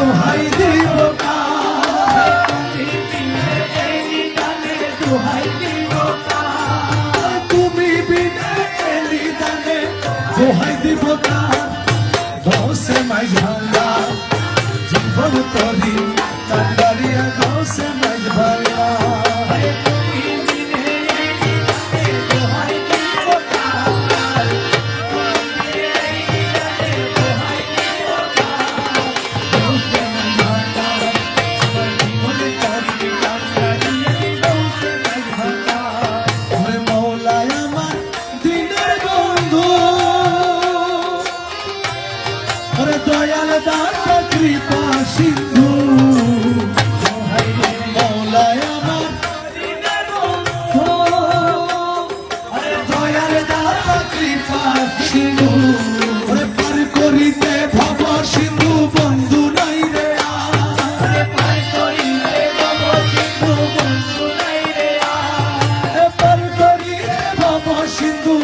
দোহাই দিব তুমি বিনে এলি দানে দোহাই দিব গৌসে মাঝ ভাঙ্গা জীবন তরি কান্ডারিয়া গৌসে মাঝ ভাঙ্গা দয়াল দাতা কৃপা সিন্ধু মৌলায় আমার দয়াল দাতা কৃপা সিন্ধু পার করিতে ভব সিন্ধু বন্ধু নাই রে পার করিতে ভব সিন্ধু বন্ধু নাই রে পার করিতে ভব সিন্ধু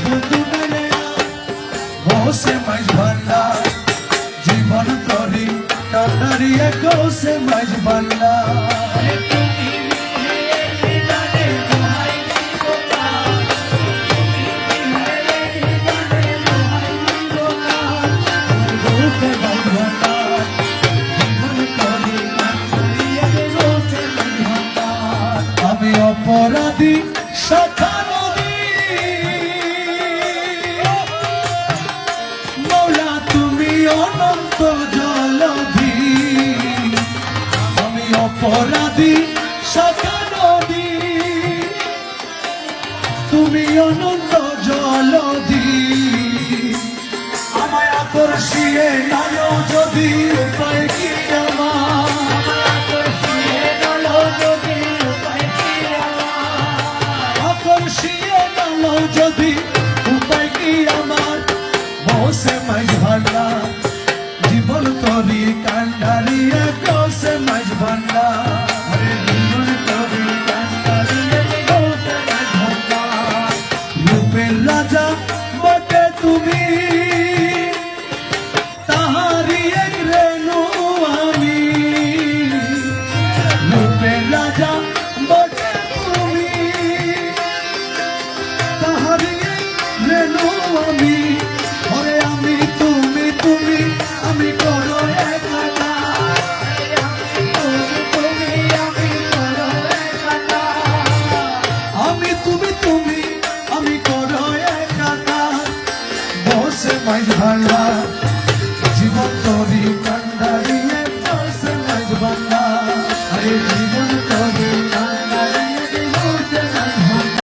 বন্ধু নাই রে হোসে মাঝ ভান্ডার জীবন তরি কান্ডারিয়া গৌসে মাঝ ভান্ডার আমি অপরাধী শাখা নদী মৌলা তুমি অনন্ত জলধি আমি অপরাধী শাখা নদী তুমি অনন্ত জলধি আমায় আকর্ষিয়ে নাও যদি উপায় কি আমার আকর্ষিয়ে নাও যদি উপায় কি আমার গৌসে মাঝ ভান্ডার জীবন তরি কান্ডারিয়া গৌসে মাঝ ভান্ডার জীবন তরি কান্ডারিয়া গৌসে মাঝ ভান্ডার রূপের রাজা বটে তুমি তাহারি এক রেণু আমি রূপের রাজা বটে তুমি তাহারি এক রেণু আমি ওরে আমি তুমি তুমি আমি করো একলা আমি তুমি তুমি আমি করো একলা বসে মাঝ ভান্ডার জীবন তরি কান্ডারিয়া বসে মাঝ ভান্ডার